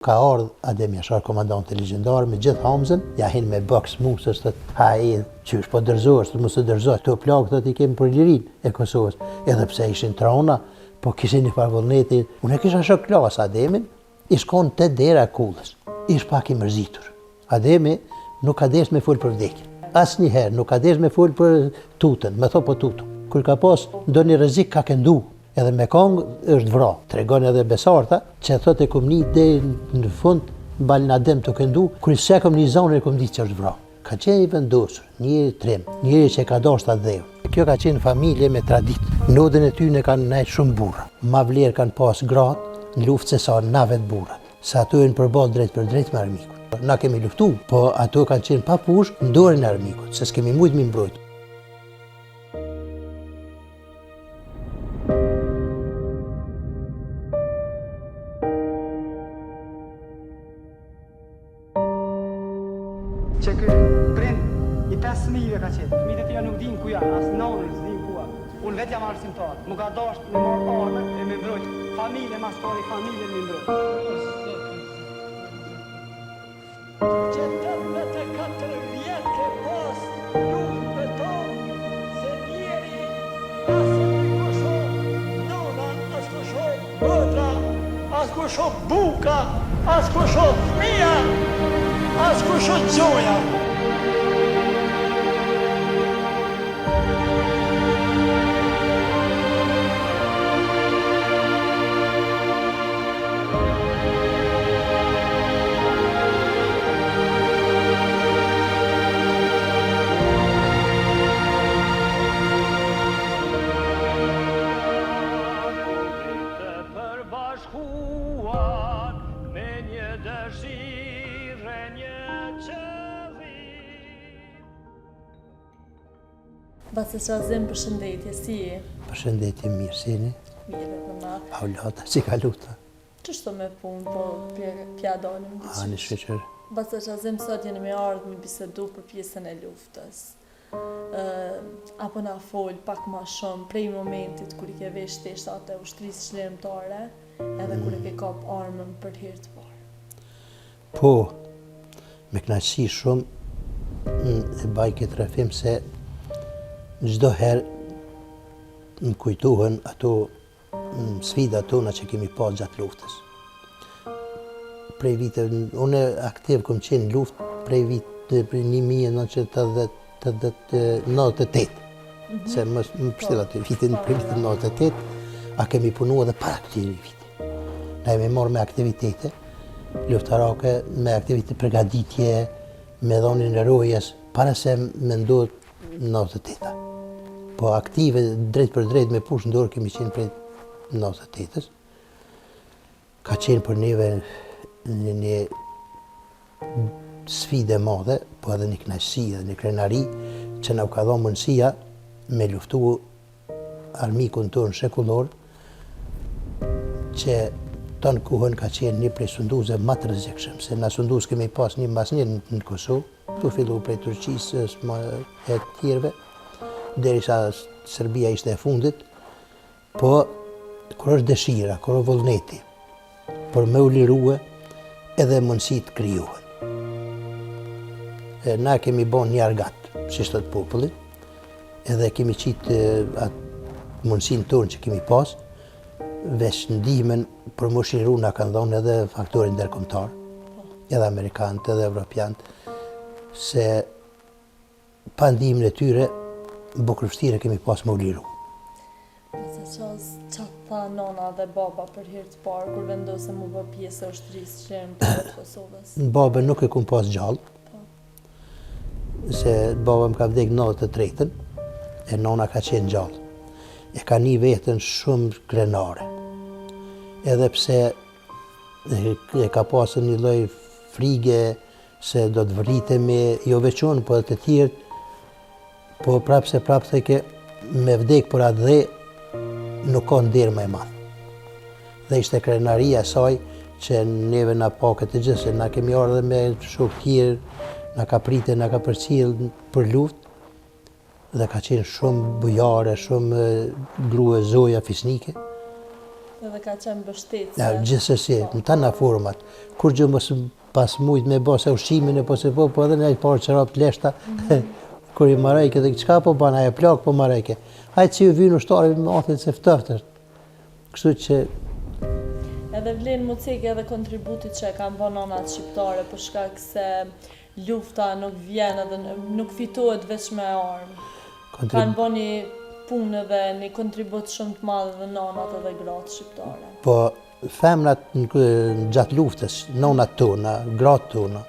Ka ardhë Adem Jashar, komandante legjendar, me gjithë Hamzën, ja hin me boks musës, thët, ha e qysh, po dërzohesh, mos të dërzohesh, këto plagë thët i kemi për lirinë e Kosovës, edhe pse ishin trona, po kishin një farë vullneti. Unë e kisha shoh klas Ademin, i shkon te dera e kullës, ish pak i mërzitur. Ademi nuk ka desh me fol për vdekjen, asnjëherë nuk ka desh me fol për tutën, me thon po tutu. Kur ka pas ndonjë rrezik ka këndu. Edhe me kongë është vra. Tregon edhe Besarta që thotë e kom një deri në fund balin Adem të këndu, kur se kom një zonë e kom ditë që është vra. Ka qenë i vendosur, njëri trim, njëri që ka dashur ta dheu. Kjo ka qenë familje me traditë. Nodën e tyre kanë nejt shumë burra. Ma vlerë kanë pas gratë në luftë se sa na vet burrat. Sa ato janë përballë drejt për drejt me armikut. Na kemi luftu, po ato kanë qenë pa pushk në dorën e armikut, se s'kemi mujt mi mbrojt. Që kë prind i 5 fëmijëve ka qenë. Fëmijët e tija nuk din ku janë, as nonën s'din ku janë. Unë vetë jam arsimtar. Më ka dashur me marrë armë e me mbrojt familje mas pari familje me mbrojt. Që 84 vjetë ke pas luft me tonë, se njeri asë në kusho nona, asë kusho bëtra, asë kusho buka, asë kusho fëmija, asë kusho gjoja. Bace Shazim, përshëndetje, si je? Përshëndetje, mirë, si jeni? Mirë, dhe na. Aulata, si ka luta? Qështu me punë, po pja dalim? Në shqeqër. Bace Shazim, sot jeni me ardhë me bisedu për pjesën e luftës. Apo na fol pak ma shumë prej momentit kur i ke vesh teshtat e ushtrisë shërëmtare, edhe kur i ke kap armën për herë të parë. Po, me kënaqësi shumë e baj këtë rrëfim se çdo herë më kujtohen ato sfidat tona që kemi pas gjatë luftës. Prej viteve, unë aktiv kom qenë në luftë prej vitit 1998. Se më pështila të vitin për vitin 98, a kemi punu edhe para këtiri viti. Na jemi marrë me aktivitete luftarake, me aktivitete përgatitje, me dhonin e rojes, para se me ndodh në 98. Po aktive drejt për drejt me push në dorë kemi qenë prej 98-ës. Ka qenë për neve një sfide madhe, po edhe një kënaqësi dhe një krenari që na ka dhënë mundësia me luftu armikun tonë shekullor, që tonë kohën ka qenë një prej sunduzëve më të rrezikshëm, se na sunduz kemi pas një mbas një në Kosovë, tu fillu prej Turqisë e tjerëve, derisa Serbia ishte e fundit, po kur është dëshira, kur është vullneti, për me u lirue edhe mundësit krijohen. Na kemi bon një argat, që ishte të popullit, edhe kemi qitë atë mundësin tonë që kemi pas, veç ndihmen për më shiru na kanë dhonë edhe faktorin ndërkombëtar, edhe Amerikanët, edhe Evropianët, se pa ndihmën e tyre, bukur vështirë kemi pas më u liru. Se që tha nona dhe baba për herë të parë, kur vendose mu bë pjesë e ushtrisë shërëmtare të Kosovës? Baba nuk e kum pas gjallë, se baba më ka vdek në 93-ën, e nona ka qenë gjallë. E ka një vetën shumë krenare. Edhe pse e ka pasur një lloj frige se do të vritemi, jo veçon, po edhe të tjerë, po prapë se theke me vdek për atë dhe nuk ka nderë më e madh. Dhe ishte krenaria saj që neve na pa këtë gjë, se na kemi ardhur me shokë tjerë, na ka pritë, na ka përcjell për luftë, dhe ka qenë shumë bujare, shumë grua zoja fisnike. Edhe ka qenë mbështetëse. Ja, gjithsesi, në tana format. Kur gjë mos pas mujt me bë se ushqimin e po se po edhe në ai parë çorap të leshta. Kur i marrëke dhe çka po bën ajo plak po marrëke. Hajt si u vjen ushtarë me mathet se ftoftë. Kështu që Edhe vlen mu cek edhe kontributit që e kanë bën nënat shqiptare për shkak se lufta nuk vjen edhe nuk fitohet vetëm me armë. Kanë bën një punë dhe një kontribut shumë të madh dhe nënat edhe gratë shqiptare. Po femrat gjatë luftës, nënat tona, gratë tona,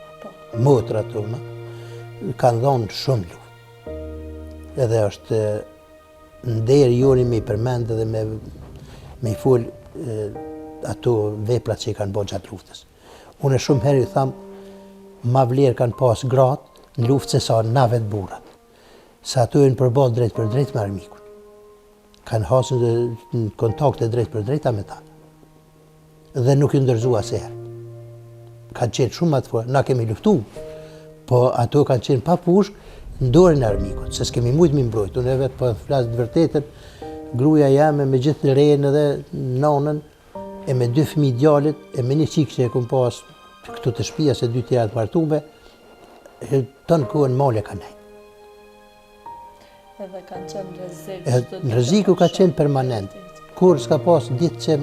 motrat tona, kanë dhënë shumë luftë. Edhe është nder joni me i përmend edhe me i fol ato veprat që i kanë bërë gjatë luftës. Unë shumë herë i tham, ma vlerë kanë pas gratë në luftë se sa na vetë burrat. Se ato janë përballë drejt për drejt me armikun. Kanë hasur në kontakte drejt për drejta me ta. Dhe nuk i ndërzua asherë. Kanë qenë shumë më të fortë, na kemi luftu, po ato kanë qenë pa pushk në dorën e armikut, se s'kemi mujt mi mbrojt. Unë vetë po flas të vërtetën, gruaja jame me gjithë në rejën edhe nonën, e me 2 fëmijë djalit, e me një qikë që e kom pas këtu të shtëpia se 2 tjera të martume, tonë kohën male ka nejtë. Edhe kanë qenë rrezik. Rreziku ka qenë permanent. Kur s'ka pas ditë që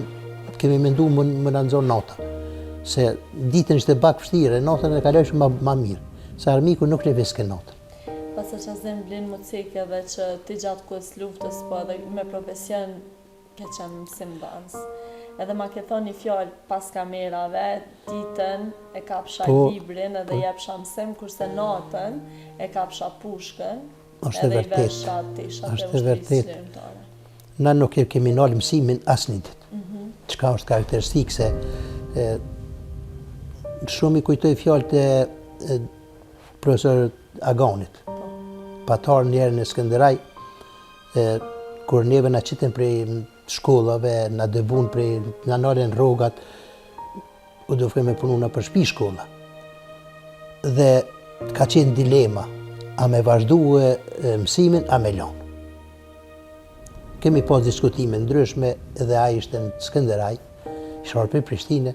kemi mendu më në nxorë nata. Se ditën ishte pak vështirë, natën e kaloj shumë ma mirë. Se armiku nuk leviske natën. Pasi që zemë blinë më cekë edhe që ti gjatë kohës luftës, po edhe me profesion ke qenë mësim dans. Edhe ma ke thonë një fjallë pas kamerave, ditën e kapsha librin edhe jepsha mësim, kurse natën e kapsha pushkën, edhe i versha tishat e ushtrisë shërimtare. Na nuk kemi nalë mësimin asë një ditë. Çka është karakteristikë se shumë i kujtoj fjallët e profesor Aganit. Patar njerë në Skënderaj, kur neve na qiten prej shkollave, na dëbun prej, na nalen rrogat, u do me punu në për shtëpi shkolla. Dhe ka qenë dilema, a me vazhdu mësimin, a me lanë. Kemi pas diskutime ndryshme edhe ai ishte në Skënderaj, shorë për Prishtine,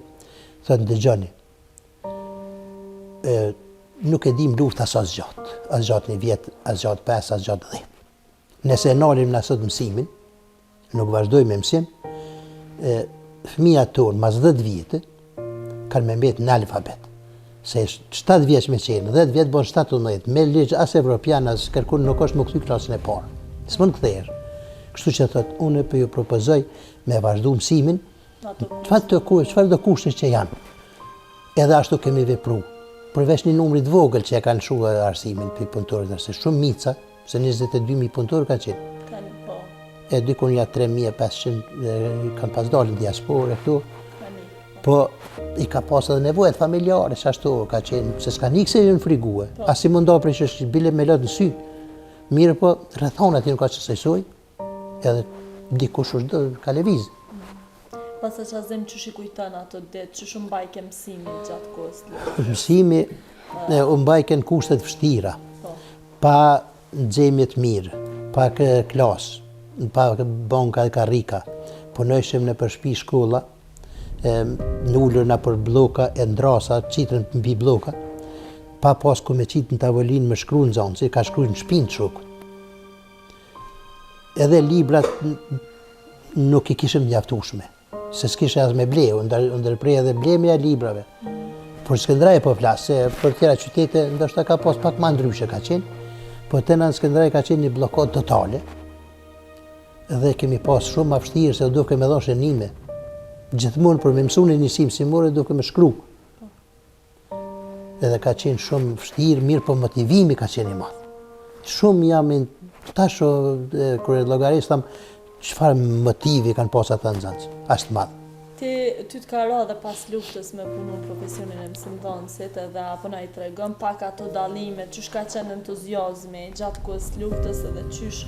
thëtë dëgjoni. Nuk e dim lufta sa as gjatë një vjetë, as gjatë 5, as gjatë 10. Nëse e nalim në sot mësimin, nuk vazhdoj me mësim, fëmija tonë, mas 10 vjetë, kanë me mbetë në alfabet. Se 7 vjeç me qenë, 10 vjetë bon 17, me ligjë as evropian, as kërkun nuk është më këthy klasën e parë. Së më në këthejrë. Kështu që thot, unë për ju propozoj me vazhdu mësimin, çfarë do kushtet që janë. Edhe ashtu kemi vepru. Përveç një numrit vogël që e kanë shuar arsimin për punëtorët, se shumë mica, se 22.000 punëtorë ka qenë. Kanë po. E dikun ja 3.500 kanë pas dalë në diasporë këtu. Po i ka pas edhe nevojët familjare, që ashtu ka qenë, se s'ka nikë se në frigue. As i mundon për që është bile me lëtë në sy. Mirë po, rrethonat i nuk ka që sejsoj, edhe dikush është ka levizë. Pasa që azim që shikujtan ato ditë, që shumë mbajke mësimi gjatë kohës luftës? Mësimi u mbajke në kushtet vështira, pa nxemjet mirë, pa klasë, pa banka dhe karrika. Punojshim në për shtëpi shkolla, nullur në për bloka e ndrasa, qitën mbi bloka, pa pas ku me qitë në tavolinë me shkru në zonë, si ka shkru në shpinë të shokët. Edhe librat nuk i kishim mjaftueshme. Se s'kishe as me ble, ndërprej edhe blemja librave. Por Skënderaj po flasë, se për tjera qytete ndoshta ka pas pak ma ndryshe ka qenë, po tena në Skënderaj ka qenë një blokot totale. Dhe kemi pas shumë ma vështirë se duke me dhonë shënime. Gjithmonë për me mësune njësim si more duke me shkru. Edhe ka qenë shumë vështirë, mirë po motivimi ka qenë i madhë. Shumë jam tasho, kër e logarisë thamë, çfarë motivi kanë pas ata nxënës, ashtë madh. Ty të ka ra dhe pas luftës me punu profesionin e mësimdhënësit edhe apo na i tregon pak ato dallime, çysh ka qenë entuziazmi gjatë kohës luftës edhe çysh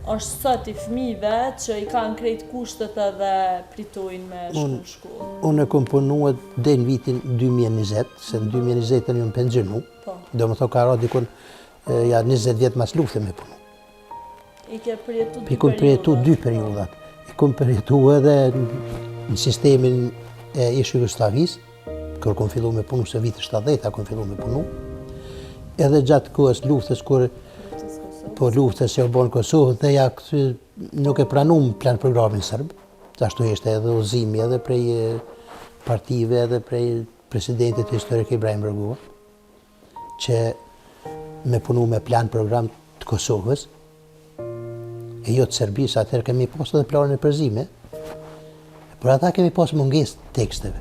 është sot i fëmijëve që i kanë krejt kushtet edhe pritojnë me shkollë. Unë e kom punuar deri në vitin 2020, se në 2020 jam pensionu. Do më thonë ka ra dikun ja 20 vjet mas luftës me punu. I ke përjetu 2 periudat. I kom përjetu edhe në sistemin e ish Jugosllavisë, kur kom fillu me punu se vitë 70 kom fillu me punu, edhe gjatë kohës luftës, kur po luftës që u bon Kosovë, dhe ja nuk e pranum plan programin sërb, ashtu ishte edhe uzimi edhe prej partive edhe prej presidentit historik Ibrahim Rugova, që me punu me plan program të Kosovës, e jo të Serbisë, atëherë kemi pas edhe planin e përzime, por ata kemi pas mungesë teksteve.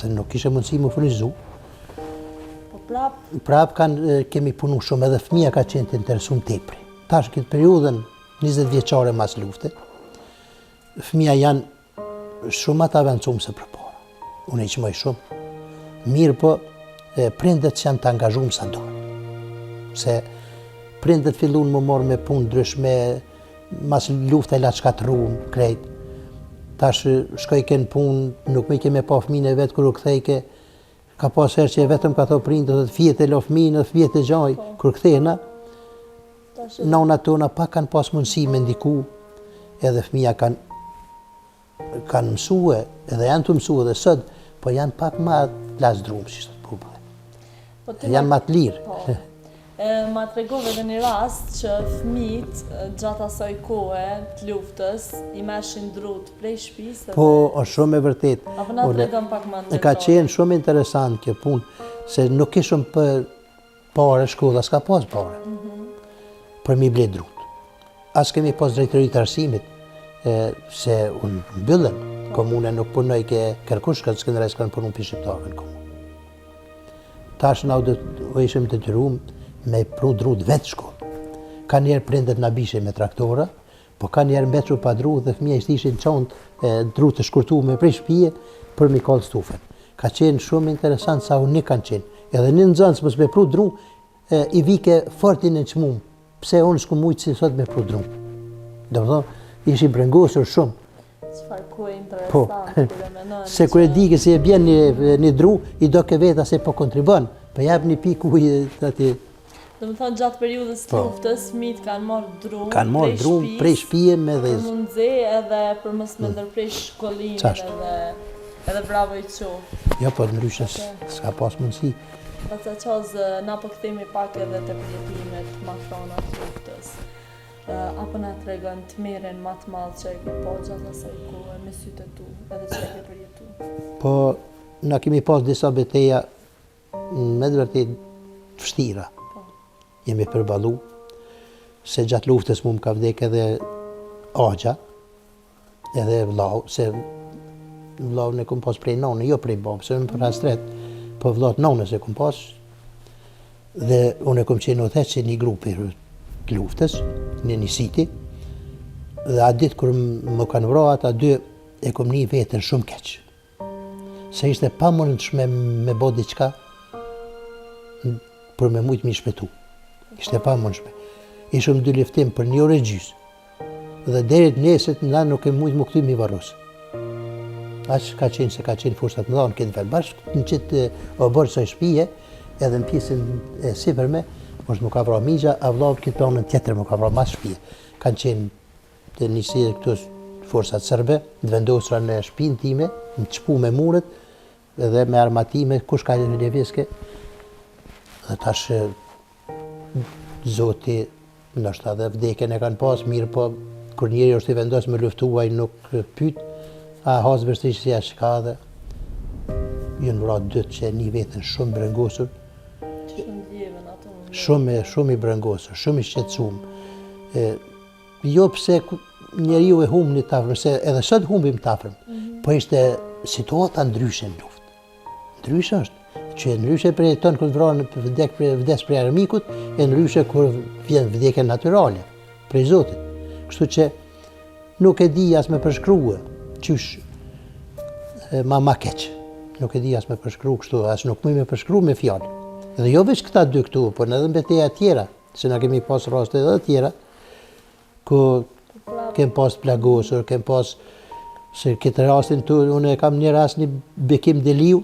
Se nuk kishe mundësi më furnizu. Prap kemi punu shumë, edhe fëmija ka qenë të interesum tepri. Tash këtë periudën 20 vjeçare mas lufte, fëmija janë shumë ata avancum se përpara. Unë i qëmoj shumë. Mirë po, prindet që janë të angazhum sa dojnë. Se prindet fillun më morë me punë ndryshme, mas lufte la qka të rumë, krejt. Tash shkojke në punë, nuk me keme pa fëmine vetë kër u kthejke, ka pas herë që vetëm ka tho prindet dhe të fjetë e lo fëmine, dhe fjetë e gjaj, kër kthejna, nona tona pak kanë pas mundësi me ndiku, edhe fëmija kanë mësue, edhe janë të mësue dhe sëd, po janë pak ma lasdrumë, si shtë të pubëve. Janë ma të lirë. Ma të regove dhe një rast që fëmijët gjatë asaj kohë të luftës i meshin drut prej shtëpisë. Po, është shumë e vërtet. Apo na tregon pak më ndërkohë. Ka qenë shumë interesant kjo punë, se nuk ishëm për pare shkolla, s'ka pas pare. Për mi ble drut. As kemi pas drejtëri të arsimit, se unë mbyllën. Komune nuk punoj ke kërkush, ka të skëndres kanë punu për shqiptarën në komunë. Tash na u ishëm të tyrum me pru drut vetë shkollë. Ka njerë prindet na bishe me traktora, po ka njerë mbetru pa drut dhe fëmija ishtë ishin qonë drut të shkurtu me prej shpije për mi kallë stufen. Ka qenë shumë interesant sa unik kanë qenë. Edhe një nëzënës mësë me pru drut, i vike fortin e qmumë. Pse unë s'ku mujtë si sot me pru drut. Do më thonë, ishi brengosur shumë. Qëfar ku e interesant, kure menojnë. Se kure dike se e bjen një dru, i do ke veta se po kontribon, po jep një pikë ujë të ati. Do më thonë gjatë periudës luftës, fëmijët kanë marrë drum kanë marrë drum prej shpije me dhe... Për mundëze edhe për mos me ndërprej shkollimin edhe bravo i qoftë. Jo, po të ndryshës s'ka pas mundësi. Pastaj qazë, na po kthehemi pak edhe të përjetimet ma frona të luftës. Apo na tregon të merren më të madh që e ke po gjatë asaj kohe me sytë tu, edhe që e ke përjetu. Po, na kemi pas disa beteja me të vërtet të vështira. Jemi përballu, se gjatë luftës mu më ka vdek edhe agja, edhe vlau, se vlau në kom pas prej none, jo prej babë, se më për hastret, po vllaut none se kom pas, dhe unë e kom qenë otë që një grupi të luftës, një siti, dhe atë ditë kër më kanë vra ata dy, e kom një vetën shumë keq. Se ishte pa mundshme me bo diqka, për me mujtë mi shpetu. Ishte pa mundshme. Ishëm dy liftim për 1 orë e gjysë. Dhe derit neset na nuk e mujtë më këty mi varrosë. Aq ka qenë se ka qenë fushtat më dhanë këtë velbashkë, në qitë oborë së shpije, edhe në pjesën e sipërme, është më ka vra migja, a vlavë këtë planën tjetër më ka vra mas shpije. Kanë qenë të njësi këtu forësat sërbe, të vendosra në shpinë time, në qpu me murët, edhe me armatime, kush ka një leviske. Dhe tash Zoti, ndoshta edhe vdekjen e kanë pas, mirë po, kur njeri është i vendos me luftuaj nuk pyet, a has vështirësi si ashtë ka dhe jënë vra dytë që një vetën shumë brengosur, shumë i brengosur, shumë i shqetësum. Jo pse njeriu e humb një tafrëm, se edhe sot humbim tafrëm, po ishte situata ndryshe në luftë. Ndryshe është. Që ndryshe për e tonë kërë vdes për armikut, e ndryshe kër vjen vdekje naturale, prej Zotit. Kështu që nuk e di as me përshkrua, qysh ma keq. Nuk e di as me përshkru kështu, as nuk më me përshkru me fjallë. Dhe jo veç këta dy këtu, por edhe në beteja tjera, se na kemi pas raste edhe tjera, ku kem pas plagosur, kem pas, se këtë rastin tu, unë kam një rast një bekim deliu,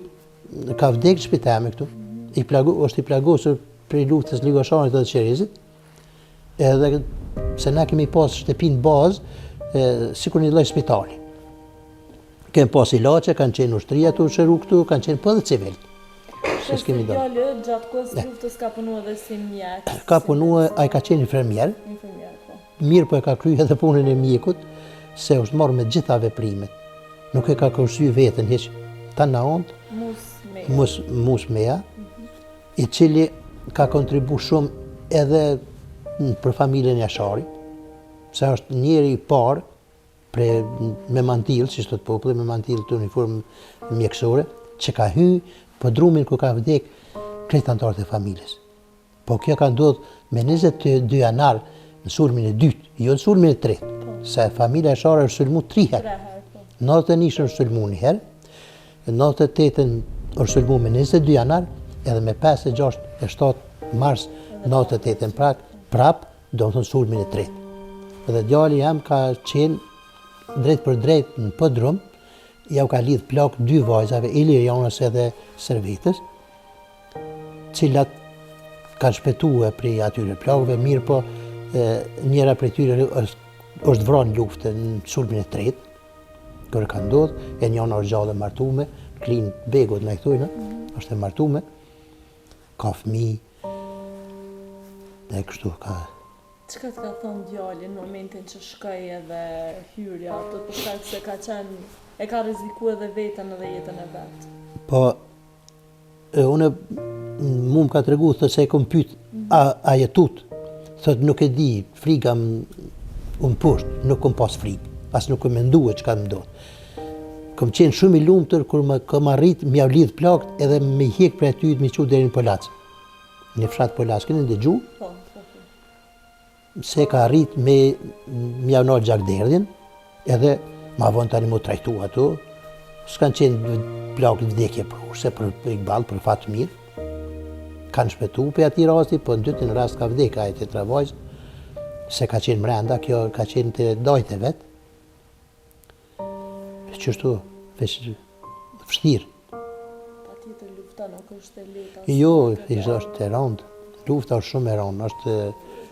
ka vdekë shpitame këtu, është i plagosur prej luftës Ligoshanit dhe Qerizit, edhe se na kemi pas shtëpinë bazë, sikur një lloj spitali. Kemë pas ilaçe, kanë qenë ushtria të shëru këtu, kanë qenë po dhe civilt. Se s'kemi do. Djali gjatë kohës luftës ka punuar edhe si mjek. Ka punuar, ai ka qenë infermier, Infermier, po. mirë po e ka kryer edhe punën e mjekut, se është marrë me gjitha veprimet. Nuk e ka kursy veten hiç. Ta na ont, mus meja, i cili ka kontribu shumë edhe për familjen e Jasharit, se është njeri i parë me mantil, si thot populli, me mantil të uniformë mjekësore, që ka hyrë po drumin ku ka vdek krejt anëtarët e familjes. Po kjo ka ndodhur me 22 janar në sulmin e dytë, jo në sulmin e tretë, se familja Jashari është sulmu 3 herë. 91 është sulmu një herë, 98-ën është sulmu me 22 janar, edhe me 5 e 6 e 7 mars 98-ën prap, do të thonë sulmin e tretë. Dhe djali jam ka qenë drejt për drejt në podrum, ja u ka lidh plak 2 vajzave, Ilirianës edhe Servetës, cilat kanë shpëtuar prej atyre plakëve, mirë po njëra prej tyre është vrarë në luftë në sulmin e tretë, kërë ka ndodhur, e njëna është gjallë e martume, Klin Begot me këtujnë, është e martume, ka fëmijë, dhe kështu ka. Çka të ka thonë djali në momentin që shkoi edhe hyrja, ato për shkak se ka qenë, e ka rrezikuar edhe veten edhe jetën e vet. Po, unë mu më ka tregu, thë se e kom pyet, a jetut? Thët nuk e di, frika unë poshtë, nuk kom pas frikë, as nuk kom mendue që ka më ndodhë. Kom qenë shumë i lumtur kur më kom arrit m'ja lidh plakt edhe me hjek për aty me qu deri në Polac. Në fshat Polac, kënë ndëgju, se ka arrit me m'ja nalë gjakderdhjen, edhe ma vonë tani mu trajtu ato, s'kan qenë plakt vdekje se për Iqbal, për fatë mirë. Kanë shpëtu për ati rasti, po në dytin rast ka vdek ajt e travajës, se ka qenë mrenda, kjo ka qenë të dajt e vetë. Qështu, vështirë. Patjetër lufta nuk është e lehtë. Jo, është e rëndë. Lufta është shumë e rëndë, është.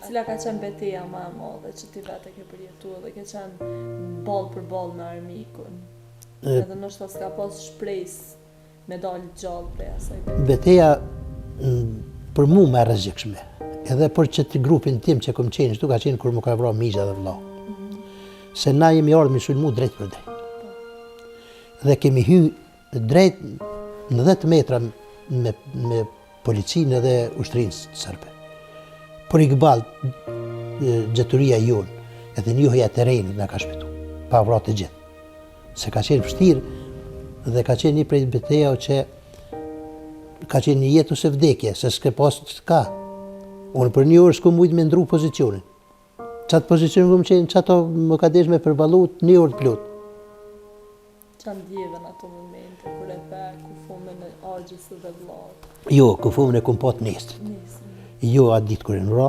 Cila ka qenë betejë më e madhe që ti vetë ke përjetuar dhe ke qenë ball për ball me armikun. Edhe ndoshta s'ka pas shpresë me dalë gjallë prej asaj. Beteja për mua më e rrezikshme. Edhe për çet grupin tim që kom qenë, këtu ka qenë kur më ka vrarë migja dhe vëlla. Se na jemi ardhur me sulmu drejt për drejt. Dhe kemi hyrë drejt në 10 metra me policinë edhe ushtrinë sërbe. Por Iqbal, gjeturia jonë, edhe njohja e terrenit na ka shpëtu, pa vrarë të gjithë. Se ka qenë vështirë dhe ka qenë një prej betejave që ka qenë një jetë ose vdekje, se s'ke pas s'ka. Unë për një orë s'ku mujtë me ndru pozicionin. Qatë pozicionin ku më qenë, qato më ka desh me përballut një orë të plot. Qa ndjeve në ato momente, kur e pe kufumën e argjës dhe vllaut? Jo, kufumën e kom pat nesrit. Jo, atë ditë kur e në ra,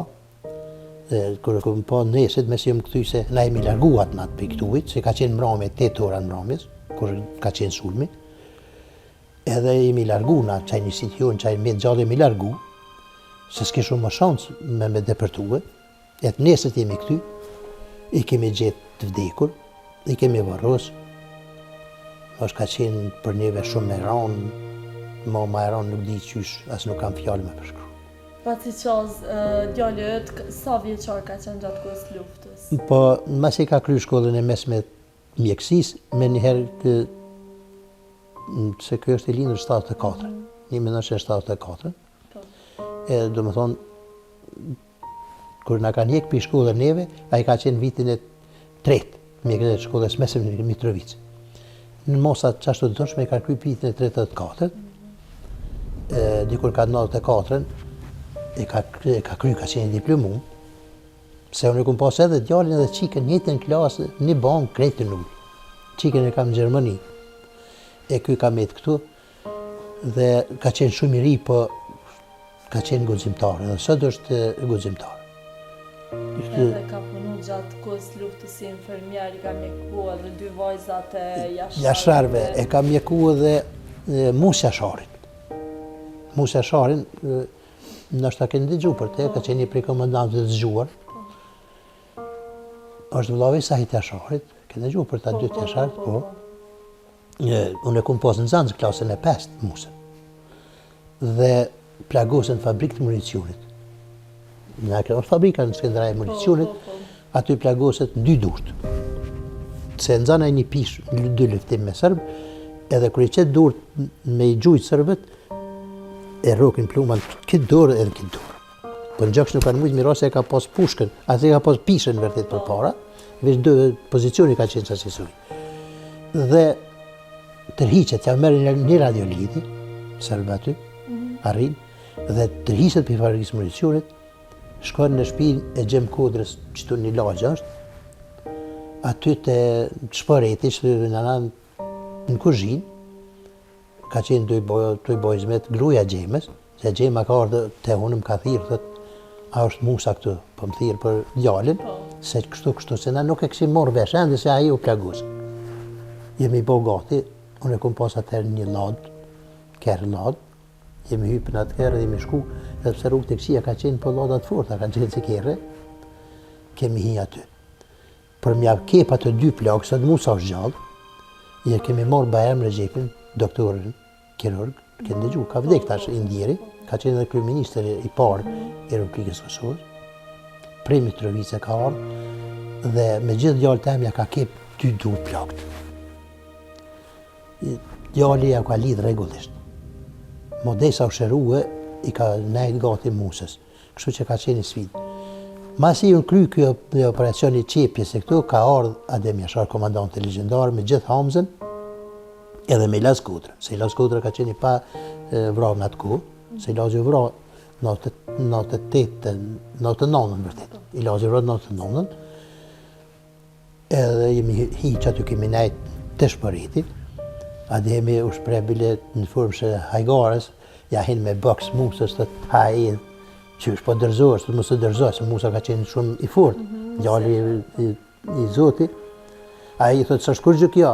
kur e kom pat nesrit, me si më këtuj se na jemi larguat në atë për këtujit, se ka qenë mramje 8 ora në mramjes, kur ka qenë sulmi. Edhe jemi largu na, qaj një sition, qaj me gjallë jemi largu, se s'ke shumë më shansë me depërtue, e të nesrit jemi këty, i kemi gjetë të vdekur, i kemi varros, është ka qenë për neve shumë e ranë, ma e ranë nuk di qysh, as nuk kam fjallë me përshkru. Pasi qaz, djali yt, sa vjeçar ka qenë gjatë kohës luftës? Po, mas i ka kryer shkollën e mesme mjekësis, me njëherë se kjo është i lindur 74, 1974. E do më thonë, kur na kanë hjek për shkollën neve, a i ka qenë vitin e 3, mjekën e shkollës mesme në Mitrovic. Në mosat qashtu të dëshme i ka kryer vitin e 34, dikur ka 94, e ka kryer, ka qenë diplomum, se unë e kom pas edhe djalin edhe qikën njëtën klasë, një bankë krejtë në ullë. Qikën e kam në Gjermani. E kuj ka metë këtu, dhe ka qenë shumë i ri, po ka qenë guximtar, edhe sot është guximtar. Edhe ka punu gjatë kohës luftës si infermier, i ka mjeku edhe 2 vajzat e Jasharve. E ka mjeku edhe Mus Jasharin. Mus Jasharin, nështë ta kënë dëgju për te, ka qenë një prej komandantëve të zgjuar. Është vëllai i Sahit Jasharit, kënë dëgju për ta 2 Jasharit, po. Unë e kom pas në Zanzë klasën e 5 musën. Dhe plagosën fabrikë të municionit. Në kjo fabrika në Skënderaj e municionit, aty plagosët 2 durt. Se në Zanzë e një pish, 2 luftim me sërbë, edhe kër i qëtë durt me i gjujtë sërbët, e rokin pluman këtë dorë edhe këtë dorë. Po në gjokës nuk kanë mujtë miro se e ka pas pushkën, atë e ka pas pishën vërtet për para, veç 2 pozicioni ka qenë sasisuj. Dhe tërhiqet, ja merrin një radiolidi, sërbë aty, arrin, dhe tërhiqet për fabrikës municionit, shkon në shtëpinë e Xhem Kodrës, që tu një lagja është, aty të shpëreti, në kuzhinë, ka qenë 2 bojzmet, gruaja Xhemës, se Xhema ka ardhur te unë më ka thirrë, thot, a është Musa këtu, po më thirrë për djalin, se kështu, se na nuk e kishim marrë vesh, ende se ai u plagos. Jemi bo gati, unë e kom pas atëherë një ladë, kerë ladë, jemi hypë në atë kerë dhe jemi shku, edhe pse rrugë të këqija ka qenë për ladat forta, ka qenë si kerë, kemi hi aty. Për mja kep atë 2 plagë, sot Musa është gjallë, je kemi marrë Bajram Regjepin, doktorin, kirurg, ke ndëgju, ka vdek tash Indjeri, ka qenë edhe kryeministër i parë i Republikës Kosovës, prej Mitrovice ka ardhur, dhe me gjithë djallë të emja ka kep 2 dur plagët. Djalli ja ka lidh rregullisht. Modesa u shërue, i ka nejt gati Musës, kështu që ka qenë i sfidë. Masi unë kry kjo operacioni qepjes e këtu, ka ardhur Adem Jashar, komandante legjendar, me gjithë Hamzën, edhe me Ilaz Kodra. Se Ilaz Kodra ka qenë i pa vrarë në atë kohë, se Ilaz u vrarë në 99 vërtet. Ilaz u vrarë në 99, edhe jemi hi që aty kemi nejt të shpëriti, Ademi u shprej bile në formë që hajgarës, ja hin me boks Musës, të hajin, që është po dërzohës, të mësë dërzohës, se Musa ka qenë shumë i fort, djalli i Zoti. A i thotë, së shkur gjë kjo,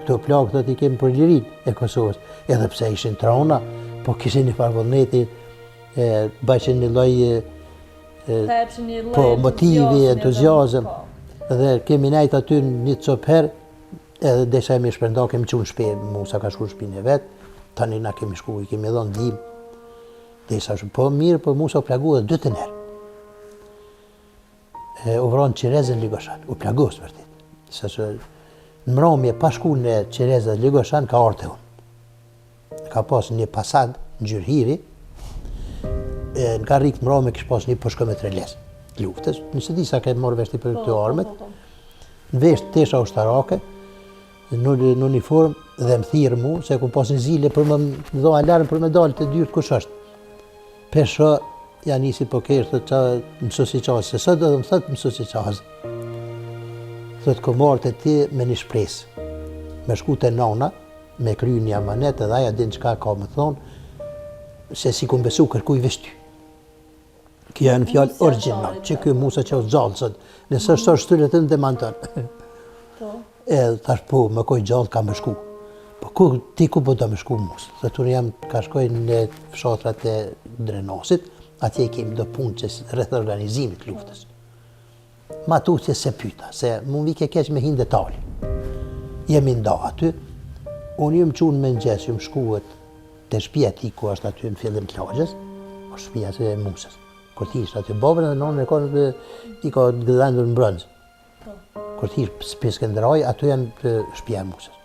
këto plagë thotë i kemi për lirin e Kosovës, edhe pse ishin trona, po kishin një farvullneti, bajshin një loj, po motivi, entuziazm, dhe kemi nejt aty një copë herë, edhe desha jemi shpërnda, kemi qunë shpe, Musa ka shku shpinë e vetë, tani na kemi shku, i kemi dhënë dim. Desha shumë, po mirë, po Musa u plagu edhe 2 të nërë. U vronë Qirezën Ligoshan, u plagos vërtit. Se në mramje, pa shku në Qirezën Ligoshan, ka arte unë. Ka pas një pasad në Gjyrhiri, në ka rikë mramje kështë pas një përshkometreles luftës, nëse di sa ke morë veshti për të armet, në vesh tesha ushtarake, në uniform dhe më thirë mu, se ku pas një zile për më do alarm për me dalë të dyrë kush është. Pesha, ja nisi po kërë, thët që mësusi qazë, se sot edhe më thëtë mësusi qazë. Thët ko marrë të ti me një shpresë, me shku të nana, me kry një amanet edhe aja din qka ka më thonë, se si ku më besu kërkuj veshty. Kjo e në fjallë original, që kjo Musa që o gjallë sot, nësë është shtyllet të në demantonë. Edhe thash po, më koj gjallë ka më shku. Po ti ku po do më shku Musë? Dhe tunë jam ka shkoj në fshatrat e Drenasit, atje kemi do punë që rreth organizimit luftës. Ma tutje se pyta, se mu vike keq me hin detali. Jemi nda aty, unë ju më qunë me nëgjes, ju më shkuet të shpia ti ku është aty në fillim të lagjes, o shpia se e Musës. Kur ti ishtë aty babën dhe nonë i ka gëdhendur në brëndzë. Kur ti ishtë Skënderaj, aty janë shpia e Musës.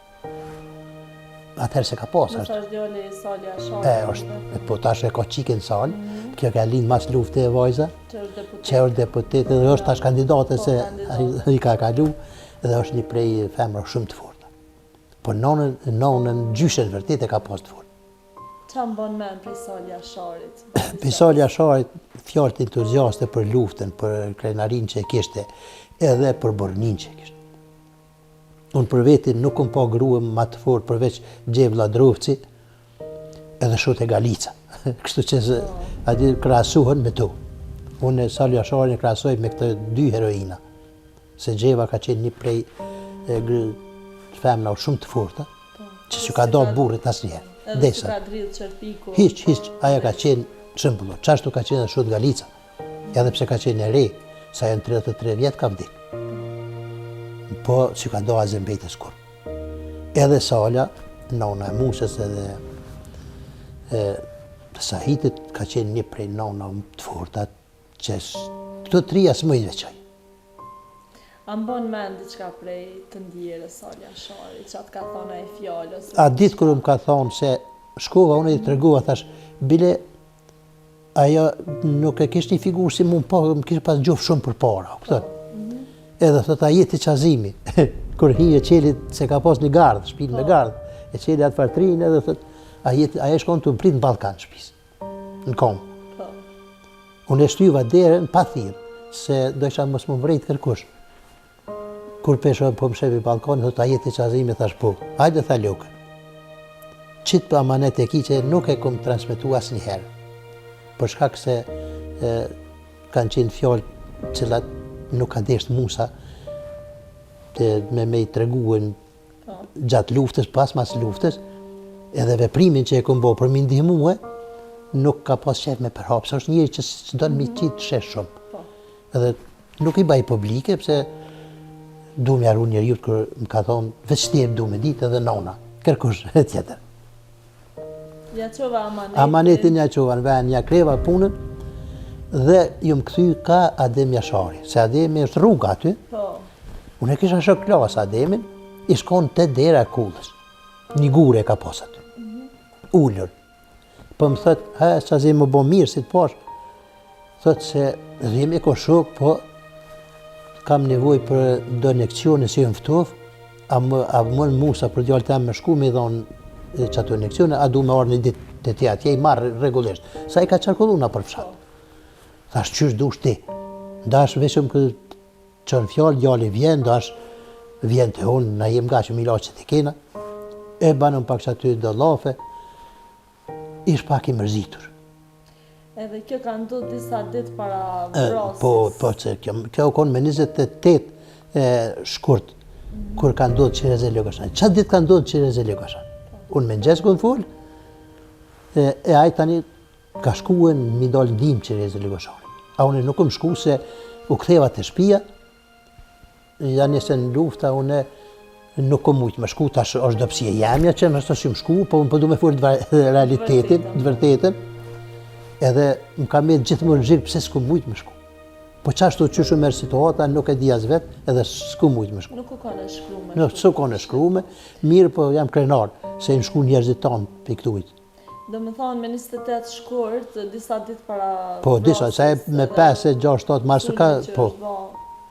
Atëherë se ka pas është. Musa është djali i Sali Asharit. Është, po tash e ka qikën Sali, kjo ka lind mas lufte e vajza, që është deputet, dhe është tash kandidate se i ka kalu, dhe është një prej femra shumë të forta. Po nonën gjyshen vërtet e ka pas të fortë. Qa më bon men për Sali Asharit? Për Sali Asharit, fjallët entuziaste për luftën, për krenarin që e kishte, edhe për bornin që e kishte. Unë për vetin nuk kom pa grua ma të fortë përveç Gjevla Drovci edhe Shote Galica. Kështu që ati krasuhen me to. Unë e Sali Asharin e krasoj me këtë 2 heroina. Se Gjeva ka qenë një prej femna shumë të forta, që që ka do burrit asnjëherë. Edhe që ka dridhë qërpiku. Hiq, aja ka qenë shëmbullo. Qashtu ka qenë dhe Shote Galica. Edhe pse ka qenë e re, sa janë 33 vjetë ka vdik. Po që ka do Azembejtës kur. Edhe Sala, nona e Musës edhe Sahitit ka qenë një prej nona të fortat që këto trija s'më i veçoj. A mbon mend diçka prej të ndjerës Sala Shari, që atë ka thonë ai fjalë ose? A ditë kërë më ka thonë se shkova, unë i tregova, thash, bile, ajo nuk e kishtë një figurë si më kishtë pas gjofë shumë për para, këtër. Edhe thot, a jeti qazimi, kër hi e qelit se ka pas një gardë, shpil me gardë, e qeli atë fartrinë edhe thot, a e shkon të më prit në Ballkan shpis, në kom. Unë e shtyva derën pa thirë, se do isha mos më vrejt kërkush. Kur pesho po më shepi balkoni, thot, a jeti qazimi, thash po, hajde tha lukën. Qitë për amanet e ki që nuk e kom transmitu asë njëherë. Për shkak se kanë qenë fjallë cilat nuk ka deshtë Musa me i treguën gjatë luftës, pas mas luftës, edhe veprimin që e kom bo për mi ndihmue, nuk ka pas qef me përhapë, se është njëri që së donë mi qitë shesh shumë. Edhe nuk i baj publike, pse du me arru njëri jutë kër më ka thonë, veç t'jem du me ditë edhe nona, kërkush tjetër. Ja qova amanetin. Amanetin ja qova në ven, ja kreva punën dhe ju më këthy ka Adem Jashari, se Ademi është rruga aty. Unë e kisha shok klas Ademin, i shkon të dera e kullës. Një gure ka pas aty. Ullur. Po më thët, sa zi më bo mirë si të pash. Thët se dhimi ko shok, po kam nevoj për donekcione si më ftof, a më në Musa për djallë tem me shku me dhonë që ato inekcione, a du me orë një ditë të tja, tje i marrë regullisht. Sa i ka qarkulluna për fshat. Thash, qysh dush ti? Ndash veshëm këtë qënë fjallë, djali vjen, ndash vjen të unë, na jem nga që mi laqë që të kena. E banëm pak që aty do lafe, ish pak i mërzitur. Edhe kjo ka ndodhur disa ditë para vrasjes. Po, që kjo konë me 28 shkurt, kur ka ndodhur Qireze Ljogashan. Qatë ditë ka ndodhur Qireze Ljogashan? Unë me nxesë kënë full, e ajë tani ka shkuen mi dalë ndim Qireze Ljogashan. A unë nuk më shku se u ktheva të shpia, janë njëse në lufta, unë nuk kom mujtë më shku, tash është dopsie jamja që në është të shumë shku, po më përdu me full realitetin, të vërtetën, edhe më ka me gjithmonë zhirë pëse s'ku mujtë më shku. Po qashtu që shumë mërë situata, nuk e di as vetë, edhe s'ku mujtë më shku. Nuk u ka në shkrume. Nuk s'u ka në shkrume, mirë po jam krenar, se i më shku njerëzit tanë për këtujt. Do më thonë me 28 shkurt, disa ditë para Po, disa, se me 5, 6, 7 marsu ka, po.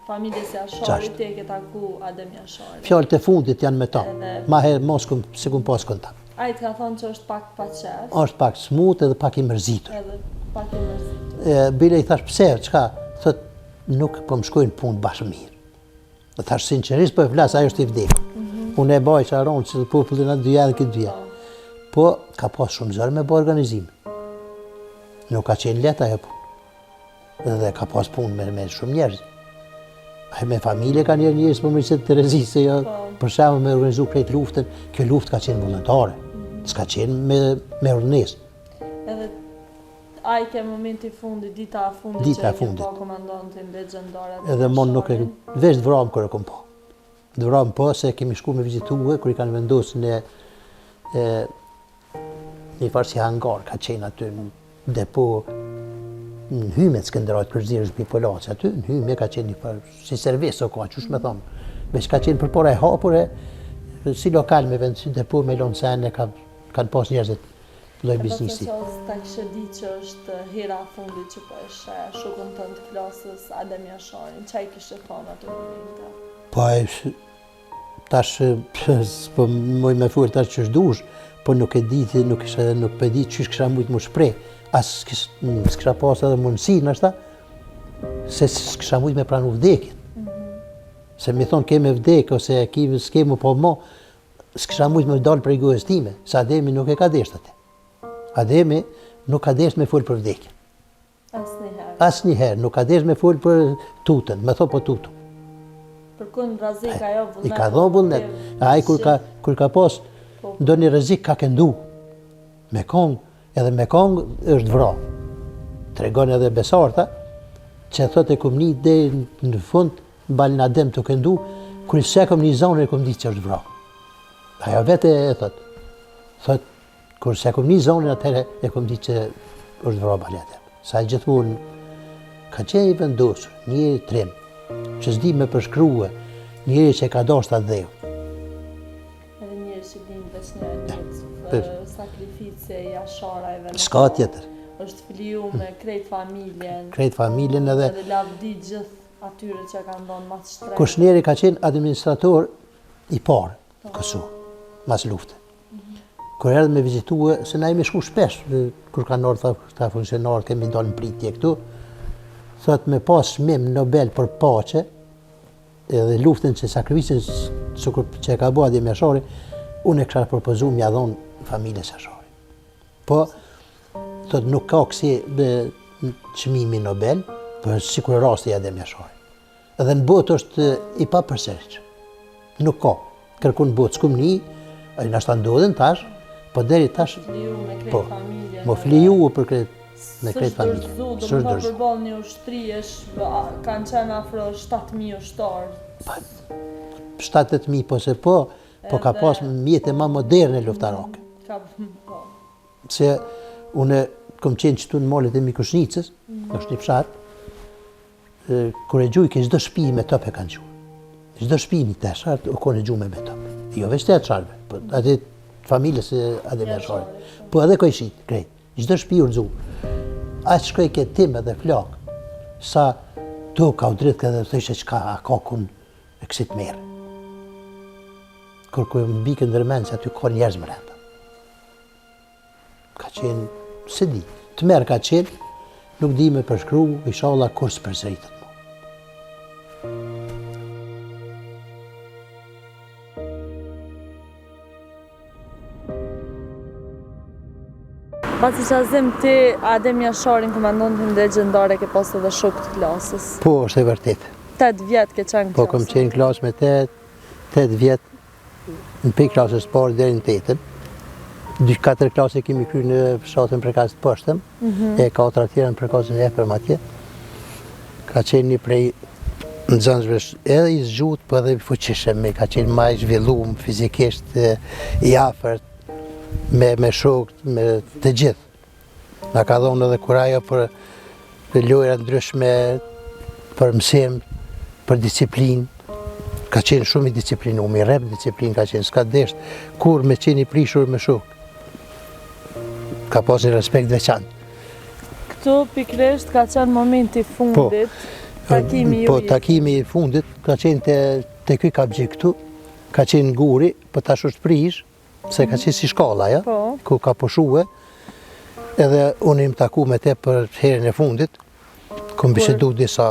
Familjes Jashari, te ke taku Adem Jashari. Fjallët e fundit janë me ta, ma herë mos se kum pas kontakt. A i të ka thonë që është pak pa qef. Është pak smut edhe pak i mërzitur. Edhe pak i mërzitur. Bile i thash pse, qka? Thët, nuk po më shkojnë punë bashkë mirë. Dhe thash sinqerisht po e flasë, ajo është i vdekur. Unë e baj që aronë që të popullin atë dyja dhe këtë dyja. Po, ka pas shumë zërë me bë organizime. Nuk ka qenë leta e punë. Dhe ka pas punë me shumë njerëz. Me familje ka njerëz për mëriqet të rezisë, se jo, për shemë me organizu krejt luftën, kjo luft ka qenë vullnetare, s'ka qenë me urnes. Edhe a i ke momenti fundi, dita a fundi që e ke po komandantin legendare. Edhe mon nuk e, veç dëvram kërë kom po. Dëvram po se kemi shku me vizitue, kër i kanë vendosë një farë si hangar, ka qenë aty në depo, në hyme të Skënderajt Kërzirës për Polacë aty, në hyme ka qenë një farë, si servis o ka, qësh me thonë, veç ka qenë për pora e hapur si lokal me vend, si depo me lonë sene, kanë pas njerëzit loj biznisi. E përse që ta kështë di që është hera fundi që po e shë, shukën të në të klasës Adem Jasharin, që i kështë thonë atë momente? Po e, tash, po moj me furë tash që shdush, po nuk e di, nuk e di që kësha mujtë më shprej. As s'kësha pas edhe mundësi nështë, se s'kësha mujtë me pranu vdekin. Se mi thonë keme vdek, ose s'keme po mo, s'kësha mujtë me dalë prej gojës time, se Ademi nuk e ka desht atë. Ademi nuk ka desht me full për vdekin. Asnjëherë, nuk ka desht me full për tutën, me thonë po tutën. Për kënë razik ajo vullnet? I ka dho vullnet. Ai kur ka pas, do një rrezik ka këndu. Me kongë, edhe me kongë është vra. Tregon edhe besarta, që thot e kum një dhe në fund, balin Adem të këndu, kur se kom një zonë e kum ditë që është vra. Ajo vete e thot, kur se kom një zonin atëre e kom ditë që është vra balete. Sa gjithmonë ka qenë i vendosur, njëri trim, që s'di me përshkrua, njëri që ka dashur ta dheu. Edhe njëri që din besnjë sakrifice e jasharajve. S'ka tjetër. Është fliu me krejt familjen. Krejt familjen edhe lavdi gjithë atyre që kanë ndonë mas shtrenjtë. Kushneri ka qenë administrator i parë Kosovë, mas lufte. Kur erdhe me vizitue, se na jemi shku shpesh, kur kanë ardhur ta funksionarët, kemi dalë në pritje këtu, thot me pas çmim Nobel për paqe, edhe luftën që sakrificën që ka bërë Adem Jashari, unë e kisha propozuar m'ia dhon familjes Jashari. Po, thot nuk ka kësi çmimi Nobel, për sikur rasti i Adem Jashari. Edhe në botë është i papërsëritshëm. Nuk ka. Kërkon botë s'kumni, ai na ndodhen tash, po deri tash po më fliju për me krejt familje. Së dorëzu, përballë një ushtrie kanë qenë afro 7.000 ushtarë. 7-8.000 po se po ka pas mjete ma moderne luftarake. Se unë kom qenë qëtu në malet e Mikushnicës, është një fshat, kur e gjuj ke çdo shtëpi me top e kanë gjuj. Çdo shtëpi një teshart u konë gjuj me top. Jo veç të çarve, po atë familjes e Adem Jashari. Po edhe kojshit, krejt. Çdo shtëpi u rzu. Aq shkoj ke tim edhe flak, sa tu ka u dritë edhe të ishe qka a kakun e kësit merë. Kur më bikë ndërmenë që aty ka njerëz më renda. Ka qenë, se di, të merë ka qenë, nuk di me përshkru, inshallah kur së përsëritet. Pasi që azim ti Adem Jasharin komandontin legjendare ke pas edhe shok të klasës. Po, është e vërtet. 8 vjetë ke qenë klasë. Po, kom qenë klasë me 8 vjetë, në pikë klasës parë deri në 8-ën. 4 klasë kemi kry në fshatën prekaz të poshtëm, e 4 tjera në prekazën e epërm atje. Ka qenë një prej nxënësve edhe i zgjut, po edhe i fuqishëm, ka qenë më i zhvilluar fizikisht, i afërt, me shokët, me të gjithë. Na ka dhonë edhe kurajo për lojra ndryshme, për mësim, për disiplinë. Ka qenë shumë i disiplinuar, i rrep disiplinë ka qenë, s'ka desht kur me qenë i prishur me shokë. Ka pas një respekt veçantë. Këtu pikërisht ka qenë momenti i fundit, takimi ju. Po, takimi i fundit ka qenë te ky kapxhi këtu, ka qenë guri, po tash është prish, se ka qenë si shkalla, ja, ku ka pushue, edhe unë im taku me te për herën e fundit, kom bisedu disa...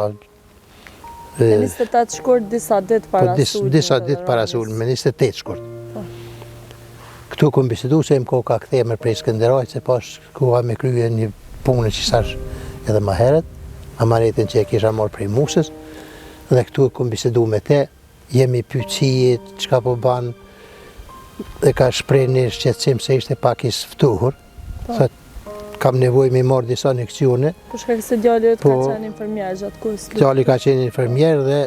Me 28 shkurt disa ditë para sulmit. Disa ditë para sulmit, me 28 shkurt. Këtu kom bisedu se im ko ka kthemër prej Skënderajt, se pas koha me krye një punë që sash edhe ma heret, amanetin që e kisha marrë prej Musës, dhe këtu kom bisedu me te, jemi pyqit, çka po banë, dhe ka shprej një shqetësim se ishte pak i sftuhur, thot, kam nevoj me marrë disa injekcione. Po shkak se djali ka qenë infermier gjatë kohës. Djali ka qenë infermier dhe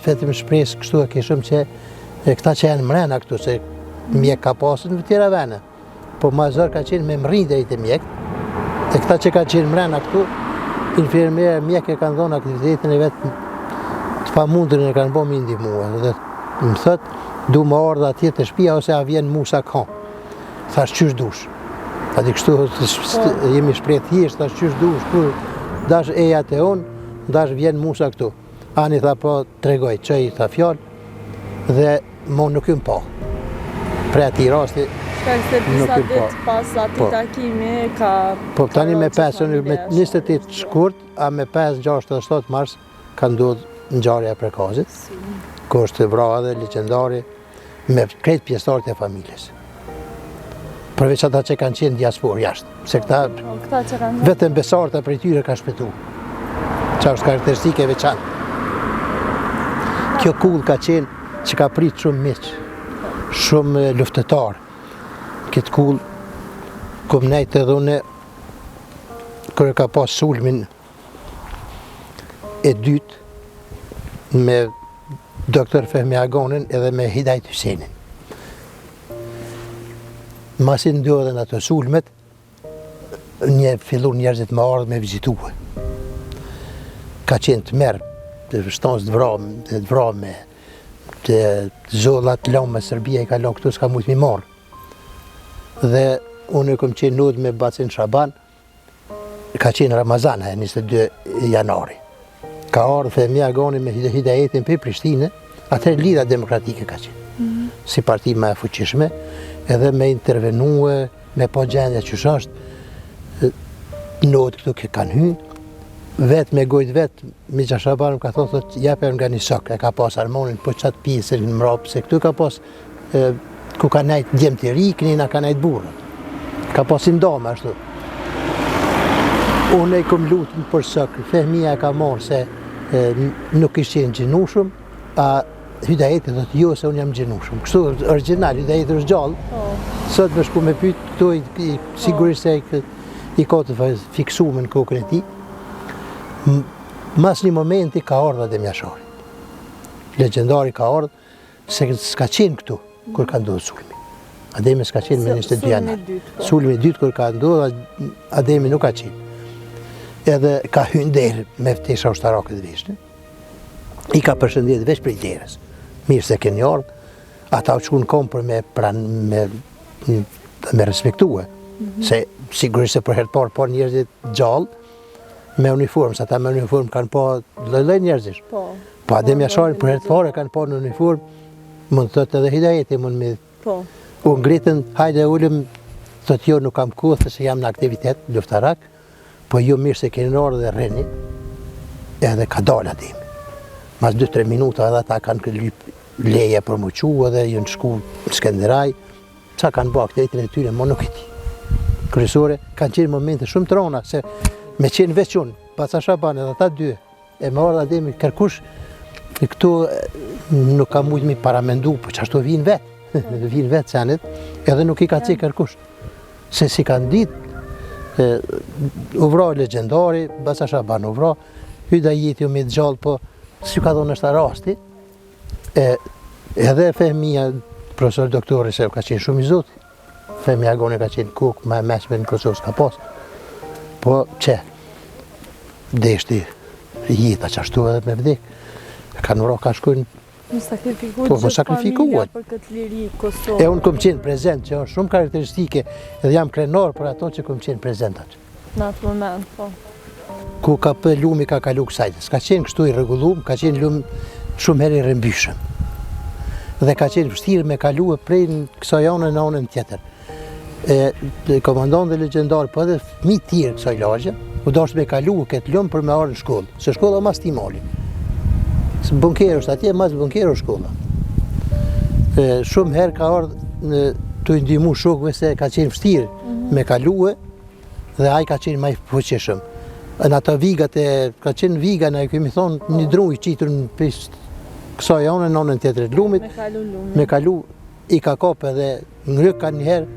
vetëm shpresë kështu e kishëm që këta që janë mrena këtu, se mjek ka pasur në tjera vene, po ma zërë ka qenë me mri dhe i të mjek, dhe këta që ka qenë mrena këtu, infermier mjek e kanë dhonë aktivitetin e vetë të pamundrin e kanë bo me ndihmua, dhe më thët, du më ardha atje të shtëpia ose a vjen Musa ka. Thash qysh dush. Ati kështu jemi shpreh thjesht, thash qysh dush, kur dash eja te unë, dash vjen Musa këtu. Ani tha po tregoj, çoj tha fjalë dhe mo nuk ym pa. Pre ati rasti nuk ym pa. Pas ati takimi ka... Po tani me 28 shkurt, a me 5-6-7 mars ka ndodhur ngjarja e prekazit. Ku është vrarë dhe legjendari me krejt pjesëtarët e familjes. Përveç ata që kanë qenë diasporë jashtë, se këta vetëm besarët e prej tyre ka shpëtu. Qa është karakteristike veçantë. Kjo kull ka qenë që ka prit shumë miq, shumë luftëtar. Këtë kull, kom nejtë edhe une, kërë ka pas sulmin e dytë, me Dr. Fehmi Agonin edhe me Hidajt Hysenin. Masi ndodhen ato sulmet, fillon njerëzit me ardhë me vizitue. Ka qenë të merë, të shtansë të vrame, të zollat lamë me Serbia i ka lanë këtu s'ka mujtë mi marë. Dhe unë kom qenë nodë me Bacin Shaban, ka qenë Ramazan, 22 janari. Ka ardhë Femia Agani me hidajetin për Prishtine, atër Lidha Demokratike ka qenë, si parti me fuqishme, edhe me intervenue, me po gjendja që është, nodë këtu kanë hynë, vetë me gojtë vetë, Mirza Shaban ka thotë, japem nga një sok, e ka pas armonin, po qatë pjesën në mrapë, se këtu ka pas, ku ka najtë djemë të ri, kënina ka najtë burët. Ka pas i ndame, ashtu. Unë e kom lutën për sok, Fehmia ka marë se nuk ishtë qenë gjinushëm, a Hydajeti thotë, jo se unë jam gjinushëm. Kështu original, Hydajeti është gjallë, sot me shku me pytë, këto sigurisht se i ka të fiksume në kokën e ti. Mas një momenti ka ardhë Adem Jashari. Legendari ka ardhë, se s'ka qenë këtu, kur ka ndodhë sulmi. Ademi s'ka qenë me 22 janar. Sulmi dytë kur ka ndodhë, Ademi nuk ka qenë. Edhe ka hynë derë me ftesha ushtarakët dhe vishtë. I ka përshëndet veç për i derës. Mirë se keni ardhë, ata u qku në kom për me respektue. Se sigurisht se për herë par njerëzit gjallë, me uniformë, se ata me uniformë kanë pa lëllë njerëzish. Po Adem Jashari për herë të pare kanë pa në uniformë, mund të thotë edhe Hidajeti, mund me... U ngritën, hajde ullëm, thotë jo nuk kam kohë, se jam në aktivitet, luftarak, po jo mirë se keni ardhë dhe rreni, edhe ka dalë Ademi. Mas 2-3 minuta edhe ata kanë leje për muqu, edhe jënë shku në Skenderaj, qa kanë bo aktivitetin e tyre, mo nuk e ti. Kryesore, kanë qenë momente shumë të rona, se me qenë veç unë, Baca Shaban edhe ata dy, e me ardhë Ademi kërkush, këtu nuk ka mujtë mi paramendu, po që ashtu vinë vetë, vinë vetë senit, edhe nuk i ka cikë kërkush. Se si kanë ditë, u vra legendari, Baca Shaban u vra, Hydajeti u me të gjallë, po si ka thonë është rasti, edhe Fehmia, profesor doktori, se ka qenë shumë i zotë, Femia Agani ka qenë kukë, ma e mesme në Kosovë s'ka pas, po që, deshti jeta që ashtu edhe me vdek, kanë vra ka shkujnë, Më sakrifikuat për këtë liri Kosovë. E unë kom qenë prezent, që është shumë karakteristike, edhe jam krenar për ato që kom qenë prezent atë. Në atë moment, po. Ku ka për lumi ka kalu kësajtë, s'ka qenë kështu i rregullum, ka qenë lumi shumë herë i rëmbyshëm. Dhe ka qenë vështirë me kalu e prej në kësaj anën në anën tjetër. Komandant dhe legendar, po edhe fëmi tjerë kësaj lagje, u dashtë me kalu këtë lumë për me arë në shkollë, se shkolla mas ti mali. Bunkerë është atje, mas bunkerë është shkolla. Shumë herë ka ardhë të ndihmu shokëve se ka qenë vështirë me kalu dhe ai ka qenë më i fuqishëm. Në ato vigat ka qenë viga, ne kemi thonë një dru i qitur në pistë kësaj anën në anën tjetër të lumit. Me kalu i ka kapë edhe ngryk ka njëherë,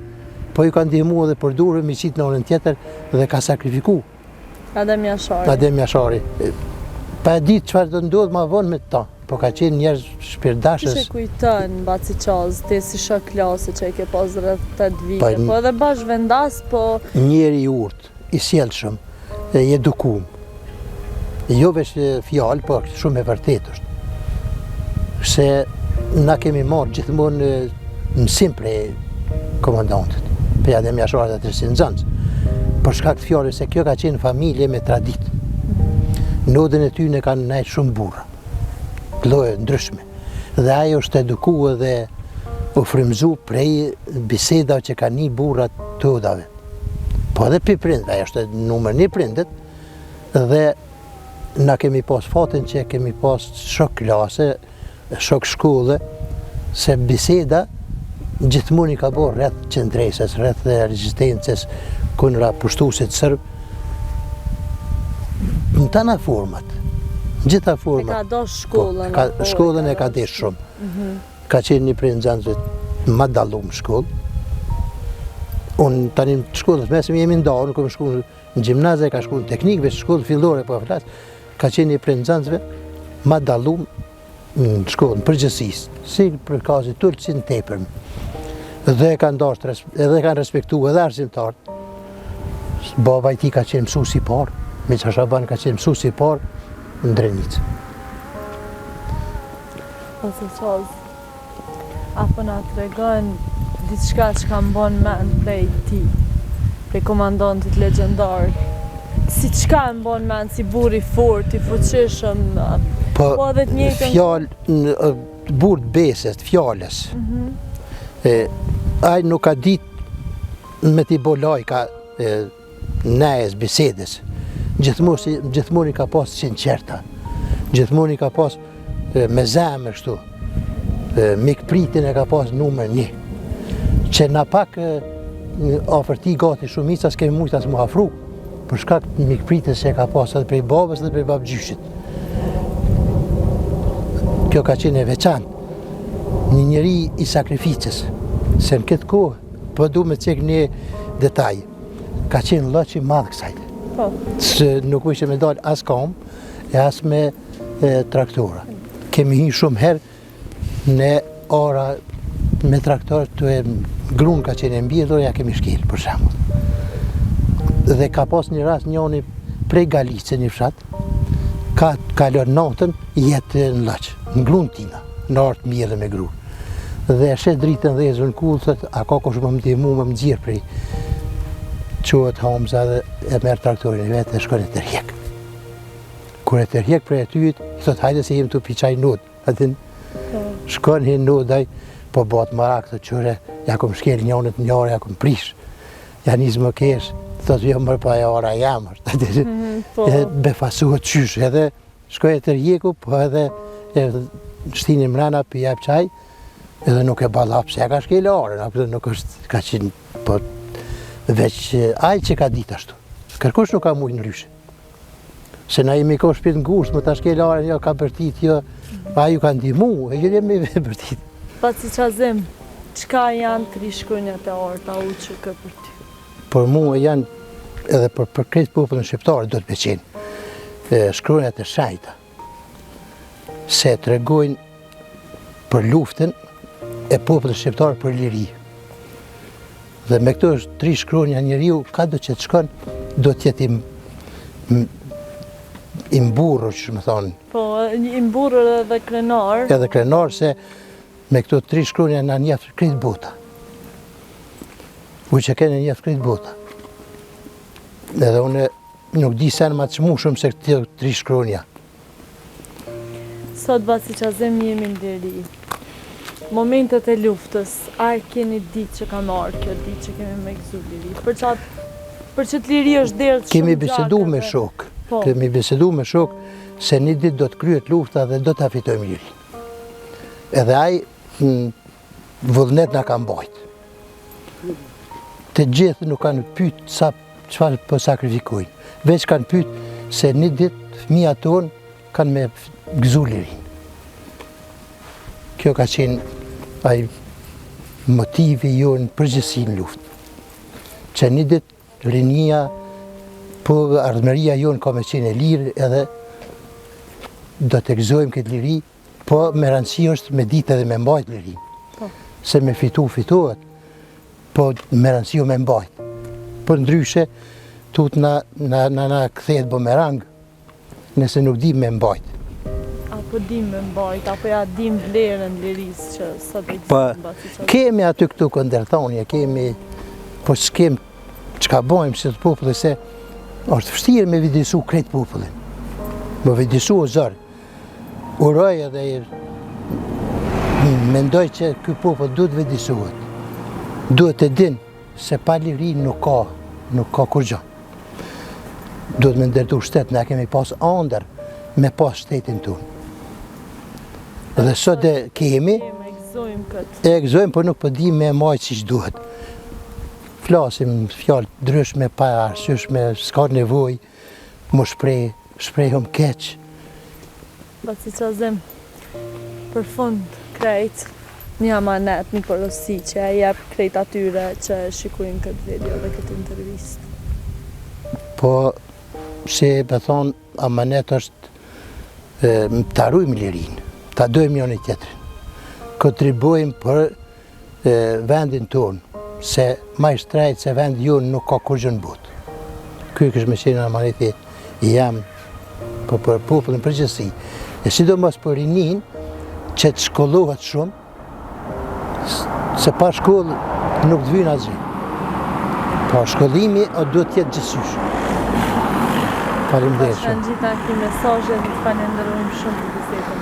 po i ka ndihmu edhe për durë, mi qitë në anën tjetër dhe ka sakrifiku. Adem Jashari. Adem Jashari. Pa e ditë çfarë do ndodhë ma vonë me ta, po ka qenë njerëz shpirtdashës. Kishe kujtën Baci Qazë, ti si shok klase që i ke pas rreth 8 vite, po edhe bash vendas, po... Njeri i urtë, i sjellshëm, i edukum. Jo veç fjalë, po shumë e vërtet është. Se na kemi marrë gjithmonë mësim prej komandantit, prej Adem Jasharit atë si nxënës. Për shkak të fjalës se kjo ka qenë familje me traditë. Nodën e tyne kanë nejtë shumë burra, lloje ndryshme. Dhe ajo është eduku dhe u frymzu prej bisedave që kanë një burrat të udave. Po edhe për prindve, ajo është numër 1 prindet, dhe na kemi pas fatin që kemi pas shok klase, shok shkolle, se biseda gjithmonë i ka bërë rreth qendresës, rreth rezistencës, kundra pushtuesit serb, në tana format, gjitha format. E ka dosh shkollën. Shkollën e ka desh shumë. Ka qenë një prej nxënësve ma dallum shkollë. Unë tani në shkollës mesme jemi ndarë, nuk kam shku në gjimnaze, ka shku në teknikëve, shkollë fillore, po flas, ka qenë një prej nxënësve ma dallum në shkollën, përgjithsisë, si për kazit tullë, si në tepërm. Dhe edhe kanë respektu edhe arsimtarët. Baba i ti ka qenë mësues i parë, Mirça Shaban ka qenë mësues i parë në Drenicë. Ose qaz, apo na tregon diçka që kam bon mend prej ti, prej komandantit legjendar. Si çka e mbon mend si burr i fortë, i fuqishëm, po edhe të njëjtën fjalë burr të besës, të fjalës. Ai nuk ka ditë me t'i bo lajka nejes, bisedës. Gjithmonë i ka pas sinqerta. Gjithmonë i ka pas me zemër kështu. Mikpritin e ka pas numër 1. Që na pak afër ti gati shumica s'kemi mujt as më afru, për shkak të mikpritjes që e ka pas edhe prej babës dhe prej babgjyshit. Kjo ka qenë e veçantë. Një njeri i sakrificës. Se në këtë kohë, po du me cek një detaj, ka qenë lloç i madh kësaj. Se nuk ishte me dalë as kam, e as me traktora. Kemi hyrë shumë herë në ora me traktor, grunë ka qenë e mbjedhur, ja kemi shkel, për shembull. Dhe ka pas një rast njëri prej Galicë, një fshat, ka kalon natën, jetë në Lloç, në grunë tina, në orë të mirë me grunë. Dhe e shet dritën dhe e zën kull, thët, a ka kush më ndihmu më nxjerr prej. Quhet Hamza dhe e merr traktorin e vetë dhe shkon e tërhjek. Kur e tërhjek prej aty, thot hajde se jem të pi çaj nut. Atin shkon hin nudaj, po bot marak të qyre, ja kom shkel njënët njëre, ja kom prish. Ja nis më kesh, thot jo mërë pa e ora jamër. Befasuhet qysh, edhe shkoj e tërhjeku, po edhe shtini mrena për jep çaj, edhe nuk e balla pse ja ka shkel orën, nuk është ka qenë, po veç ai që ka ditë ashtu. Kërkush nuk ka mujtë në ryshe. Se na jemi ko shpit në gusht, më ta shkel orën, jo ka bërtit, jo, a ju ka ndihmu, e jo jemi bërtit. Paci qazim, qka janë 3 shkronjat e orta u që kë për ty? Për mu janë, edhe për kretë popullin shqiptarë do të me qenë, shkronjat e shajta, se tregojnë për luftën e popullit shqiptar për liri. Dhe me këto 3 shkronja njeriu, ka do që të shkon, do t'jetë i mburur, që më thonë. Po, i mburur edhe krenar. Edhe krenar, se me këto 3 shkronja na njeftë krejt bota. U që kene njeftë krejt bota. Edhe unë nuk di sen ma të shmushëm se këto 3 shkronja. Sot Baci Qazim jemi në deri. Momentet e luftës, a e keni ditë që ka marrë kjo ditë që kemi me gëzu liri? Për që të liri është derë të shumë Kemi bisedu me shok. Kemi bisedu me shok se një ditë do të kryet lufta dhe do të fitojmë liri. Edhe ai vullnet na ka mbajt. Të gjithë nuk kanë pyet sa çfarë po sakrifikojnë. Veç kanë pyet se një ditë fëmijat tonë kanë me gëzu lirin. Kjo ka qenë ai motivi jonë përgjithësi në luftë. Që një ditë rinia, po ardhmëria jonë ka me qenë e lirë edhe do të gëzojmë këtë liri, po me rëndësi është me ditë edhe me mbajt lirin. Se me fitohet, po me rëndësi me mbajt. Për ndryshe, tut na kthehet bumerang, nëse nuk di me mbajt. Apo dim me mbajt, apo ja dim vlerën lirisë që sot ekziston. Kemi aty këtu këndërthonje, kemi, po s'kem çka bojmë si të populli, se është vështirë me vidisu krejt popullin. Me vidisu o zërë. Uroj edhe mendoj që ky popull duhet vidisuhet. Duhet të din se pa liri nuk ka kur gjë. Duhet me ndërtu shtet, ne kemi pas andër me pas shtetin tonë. Dhe sot e kemi, e gëzojmë, për nuk për di me majtë si që duhet. Flasim fjallë ndryshme, pa arsyeshme, s'ka nevoj, më shprehëm keq. Baci Qazim, për fund krejt, një amanet, një porosi që e jep krejt atyre që shikujnë këtë video dhe këtë intervistë. Po, si me thonë, amanet është ta rujmë lirinë, ta dojmë njëri tjetrin. Kontribuojmë për vendin tonë, se ma i shtrejt se vendi jonë nuk ka kur gjë në botë. Ky kështë me qenë amaneti jam për popullin përgjithësi. E sidomos për rinin që të shkollohet shumë, se pa shkollë nuk të vynë asgjë. Pa shkollimi do të jetë gjithësysh. Faleminderit shumë. Gjitha këto mesazhe, ju falenderojmë shumë për bisedën.